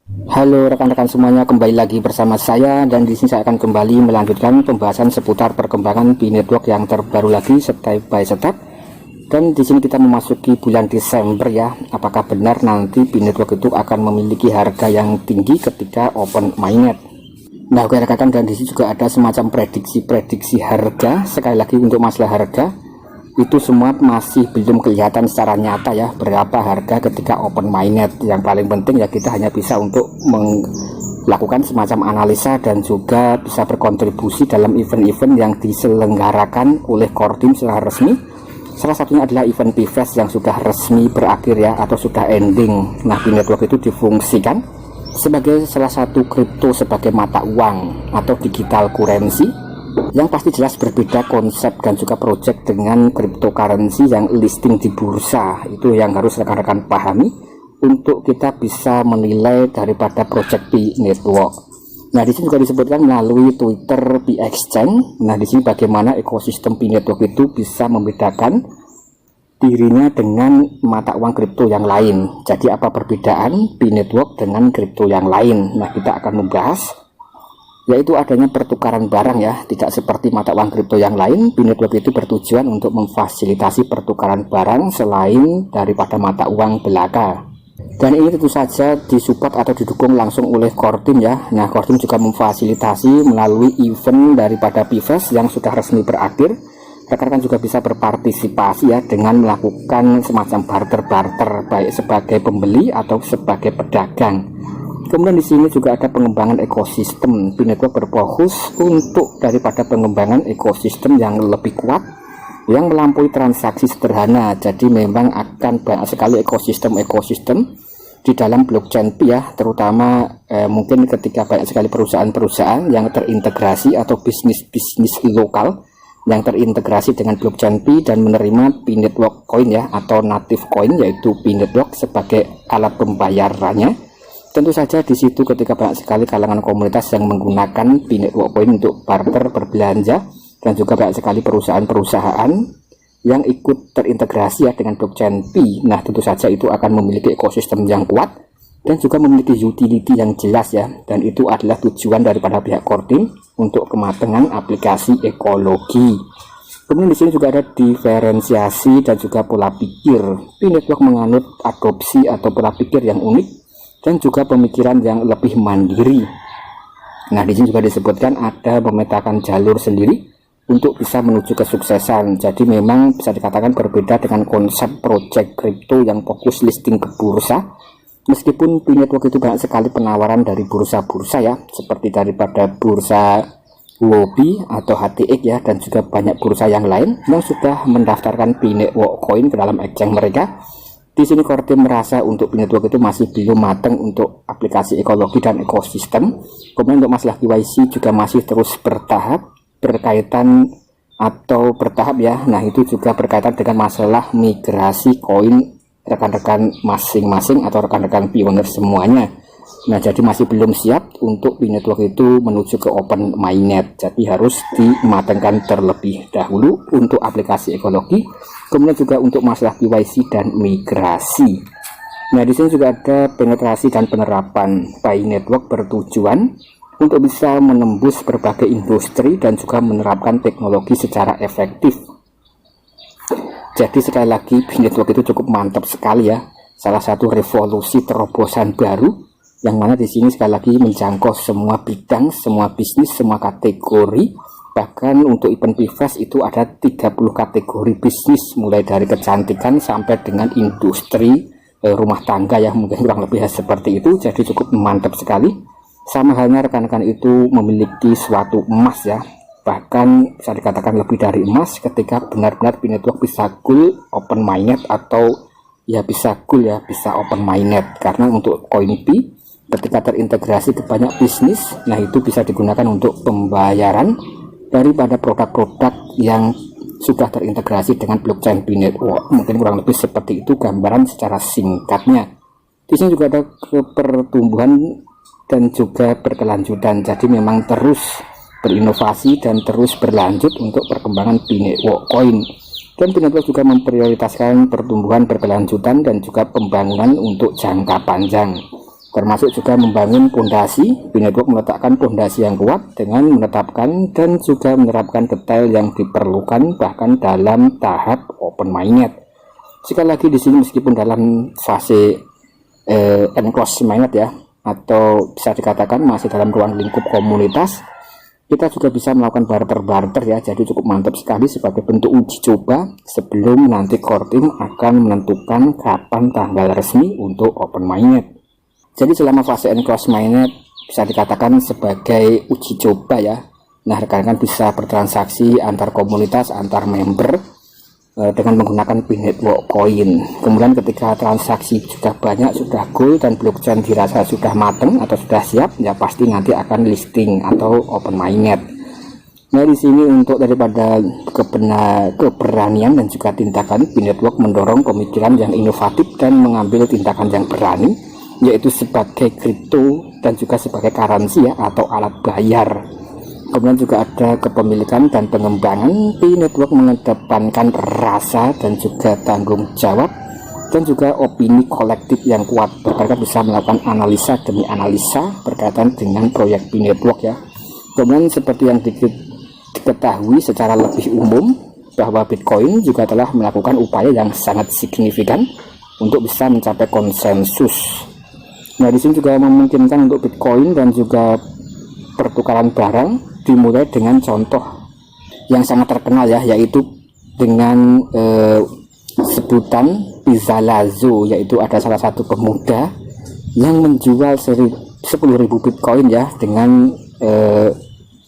Halo rekan-rekan semuanya, kembali lagi bersama saya dan di sini saya akan kembali melanjutkan pembahasan seputar perkembangan Binetwork yang terbaru lagi step by step. Dan di sini kita memasuki bulan Desember ya. Apakah benar nanti Binetwork itu akan memiliki harga yang tinggi ketika open mainnet? Nah, oke rekan-rekan, dan di sini juga ada semacam prediksi harga. Sekali lagi untuk masalah harga itu semua masih belum kelihatan secara nyata ya, berapa harga ketika open mainnet. Yang paling penting ya kita hanya bisa untuk melakukan semacam analisa dan juga bisa berkontribusi dalam event-event yang diselenggarakan oleh Kortim secara resmi. Salah satunya adalah event PIVES yang sudah resmi berakhir ya, atau sudah ending. Nah, Binetwork itu difungsikan sebagai salah satu kripto sebagai mata uang atau digital currency yang pasti jelas berbeda konsep dan juga project dengan cryptocurrency yang listing di bursa. Itu yang harus rekan-rekan pahami untuk kita bisa menilai daripada project Binetwork. Nah, di sini juga disebutkan melalui Twitter P-Exchange. Nah, di sini bagaimana ekosistem Binetwork itu bisa membedakan dirinya dengan mata uang kripto yang lain. Jadi apa perbedaan Binetwork dengan kripto yang lain? Nah, kita akan membahas yaitu adanya pertukaran barang ya. Tidak seperti mata uang kripto yang lain, Binetwork itu bertujuan untuk memfasilitasi pertukaran barang selain daripada mata uang belaka. Dan ini tentu saja disupport atau didukung langsung oleh Kortim ya. Nah, Kortim juga memfasilitasi melalui event daripada PIVES yang sudah resmi berakhir. Rekan-rekan juga bisa berpartisipasi ya dengan melakukan semacam barter-barter baik sebagai pembeli atau sebagai pedagang. Kemudian di sini juga ada pengembangan ekosistem. Binetwork berfokus untuk daripada pengembangan ekosistem yang lebih kuat, yang melampaui transaksi sederhana. Jadi memang akan banyak sekali ekosistem di dalam blockchain Pi ya, terutama mungkin ketika banyak sekali perusahaan-perusahaan yang terintegrasi atau bisnis-bisnis lokal yang terintegrasi dengan blockchain Pi dan menerima Binetwork Coin ya, atau native coin yaitu Binetwork sebagai alat pembayarannya. Tentu saja di situ ketika banyak sekali kalangan komunitas yang menggunakan Binetwork Coin untuk barter berbelanja, dan juga banyak sekali perusahaan-perusahaan yang ikut terintegrasi ya dengan blockchain Pi. Nah, tentu saja itu akan memiliki ekosistem yang kuat dan juga memiliki utility yang jelas ya. Dan itu adalah tujuan daripada pihak Kortim untuk kematangan aplikasi ekologi. Kemudian di sini juga ada diferensiasi dan juga pola pikir. Binetwork menganut adopsi atau pola pikir yang unik dan juga pemikiran yang lebih mandiri. Nah, di sini juga disebutkan ada memetakan jalur sendiri untuk bisa menuju kesuksesan. Jadi memang bisa dikatakan berbeda dengan konsep project crypto yang fokus listing ke bursa. Meskipun Binetwork itu banyak sekali penawaran dari bursa-bursa ya, seperti daripada bursa Huobi atau HTX ya, dan juga banyak bursa yang lain yang sudah mendaftarkan Binetwork Coin ke dalam exchange mereka. Di sini Kortim merasa untuk Binetwork itu masih belum matang untuk aplikasi ekologi dan ekosistem. Kemudian untuk masalah KYC juga masih terus bertahap berkaitan atau bertahap ya. Nah, itu juga berkaitan dengan masalah migrasi koin rekan-rekan masing-masing atau rekan-rekan pioner semuanya. Nah, jadi masih belum siap untuk Binetwork itu menuju ke open mainnet. Jadi harus dimatangkan terlebih dahulu untuk aplikasi ekologi, kemudian juga untuk masalah KYC dan migrasi. Nah, di sini juga ada penetrasi dan penerapan. Binetwork bertujuan untuk bisa menembus berbagai industri dan juga menerapkan teknologi secara efektif. Jadi sekali lagi Binetwork itu cukup mantap sekali ya. Salah satu revolusi terobosan baru yang mana di sini sekali lagi menjangkau semua bidang, semua bisnis, semua kategori. Bahkan untuk event PIVES itu ada 30 kategori bisnis, mulai dari kecantikan sampai dengan industri rumah tangga ya, mungkin kurang lebih seperti itu. Jadi cukup mantap sekali. Sama halnya rekan-rekan itu memiliki suatu emas ya, bahkan bisa dikatakan lebih dari emas ketika benar-benar Binetwork bisa cool open mainnet, atau ya bisa cool ya, bisa open mainnet. Karena untuk koin Pi ketika terintegrasi ke banyak bisnis, nah itu bisa digunakan untuk pembayaran daripada produk-produk yang sudah terintegrasi dengan blockchain Binetwork. Mungkin kurang lebih seperti itu gambaran secara singkatnya. Di sini juga ada pertumbuhan dan juga berkelanjutan. Jadi memang terus berinovasi dan terus berlanjut untuk perkembangan Binetwork Coin. Dan Binetwork juga memprioritaskan pertumbuhan berkelanjutan dan juga pembangunan untuk jangka panjang. termasuk juga membangun pondasi. P-Network meletakkan pondasi yang kuat dengan menetapkan dan juga menerapkan detail yang diperlukan bahkan dalam tahap open mainnet. Sekali lagi di sini meskipun dalam fase enclosed mainnet ya, atau bisa dikatakan masih dalam ruang lingkup komunitas, kita juga bisa melakukan barter ya. Jadi cukup mantap sekali sebagai bentuk uji coba sebelum nanti core team akan menentukan kapan tanggal resmi untuk open mainnet. Jadi selama fase enclosed mainnet bisa dikatakan sebagai uji coba ya. Nah, rekan-rekan bisa bertransaksi antar komunitas, antar member dengan menggunakan P-Network coin. Kemudian ketika transaksi sudah banyak, sudah goal dan blockchain dirasa sudah matang atau sudah siap, ya pasti nanti akan listing atau open mainnet. Nah, di sini untuk daripada keberanian dan juga tindakan, P-Network mendorong pemikiran yang inovatif dan mengambil tindakan yang berani, yaitu sebagai kripto dan juga sebagai currency ya, atau alat bayar. Kemudian juga ada kepemilikan dan pengembangan. P-Network mengedepankan rasa dan juga tanggung jawab dan juga opini kolektif yang kuat. Mereka bisa melakukan analisa demi analisa berkaitan dengan proyek P-Network ya. Kemudian seperti yang diketahui secara lebih umum bahwa Bitcoin juga telah melakukan upaya yang sangat signifikan untuk bisa mencapai konsensus. Nah, di sini juga memungkinkan untuk Bitcoin dan juga pertukaran barang dimulai dengan contoh yang sangat terkenal ya, yaitu dengan sebutan Pizzalazzo, yaitu ada salah satu pemuda yang menjual 10.000 Bitcoin ya dengan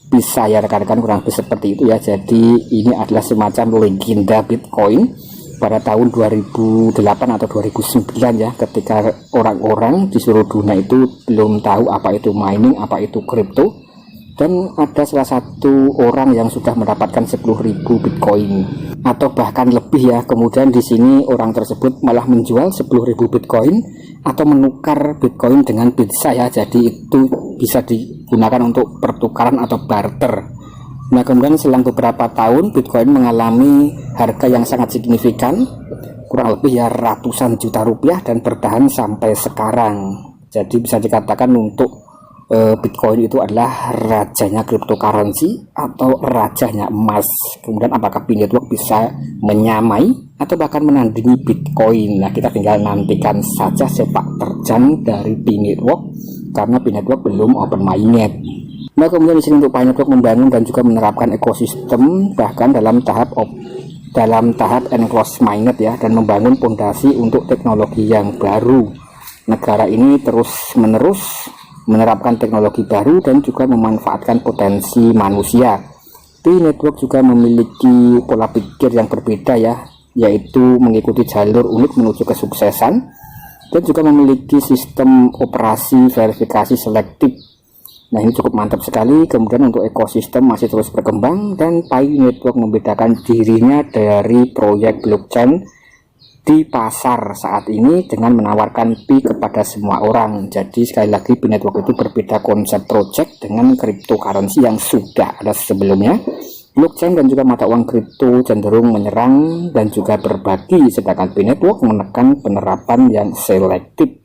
bisa ya rekan-rekan, kurang lebih seperti itu ya. Jadi ini adalah semacam legenda Bitcoin pada tahun 2008 atau 2009 ya, ketika orang-orang di seluruh dunia itu belum tahu apa itu mining, apa itu kripto, dan ada salah satu orang yang sudah mendapatkan 10.000 Bitcoin atau bahkan lebih ya. Kemudian di sini orang tersebut malah menjual 10.000 Bitcoin atau menukar Bitcoin dengan pizza ya, jadi itu bisa digunakan untuk pertukaran atau barter. Nah, kemudian selang beberapa tahun Bitcoin mengalami harga yang sangat signifikan, kurang lebih ya ratusan juta rupiah, dan bertahan sampai sekarang. Jadi bisa dikatakan untuk Bitcoin itu adalah rajanya cryptocurrency atau rajanya emas. Kemudian apakah P-Network bisa menyamai atau bahkan menandingi Bitcoin? Nah, kita tinggal nantikan saja sepak terjang dari P-Network karena P-Network belum open mainnet. Nah, kemudian di sini untuk P-Network membangun dan juga menerapkan ekosistem bahkan dalam tahap enclosed mainnet ya, dan membangun fondasi untuk teknologi yang baru. Negara ini terus-menerus menerapkan teknologi baru dan juga memanfaatkan potensi manusia. P-Network juga memiliki pola pikir yang berbeda ya, yaitu mengikuti jalur unik menuju kesuksesan dan juga memiliki sistem operasi verifikasi selektif. Nah, ini cukup mantap sekali. Kemudian untuk ekosistem masih terus berkembang dan P-Network membedakan dirinya dari proyek blockchain di pasar saat ini dengan menawarkan Pi kepada semua orang. Jadi sekali lagi P-Network itu berbeda konsep project dengan cryptocurrency yang sudah ada sebelumnya. Blockchain dan juga mata uang kripto cenderung menyerang dan juga berbagi, sedangkan P-Network menekan penerapan yang selektif.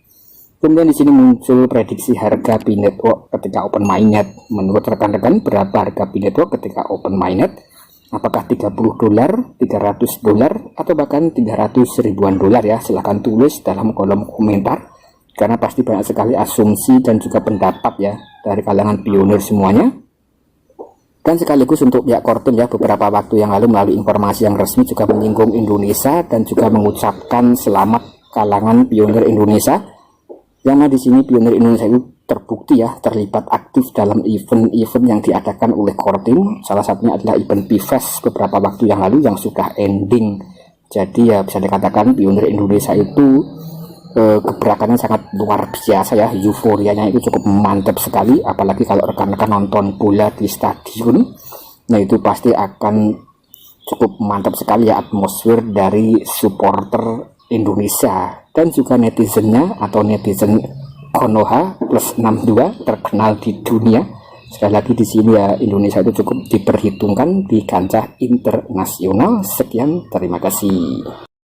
Kemudian di sini muncul prediksi harga P-Network ketika open mainnet. Menurut rekan-rekan, berapa harga P-Network ketika open mainnet? Apakah $30, $300, atau bahkan 300 ribuan dolar ya? Silahkan tulis dalam kolom komentar, karena pasti banyak sekali asumsi dan juga pendapat ya dari kalangan pionir semuanya. Dan sekaligus untuk pihak core team ya, beberapa waktu yang lalu melalui informasi yang resmi juga menyinggung Indonesia dan juga mengucapkan selamat kalangan pionir Indonesia. Yang di sini pionir Indonesia itu terbukti ya terlibat aktif dalam event-event yang diadakan oleh core team. Salah satunya adalah event PFest beberapa waktu yang lalu yang sudah ending. Jadi ya bisa dikatakan pionir Indonesia itu keberakannya sangat luar biasa ya, euforianya itu cukup mantap sekali. Apalagi kalau rekan-rekan nonton bola di stadion, nah itu pasti akan cukup mantap sekali ya atmosfer dari supporter Indonesia. Dan juga netizennya atau netizen Konoha plus 62 terkenal di dunia. Sekali lagi di sini ya, Indonesia itu cukup diperhitungkan di kancah internasional. Sekian, terima kasih.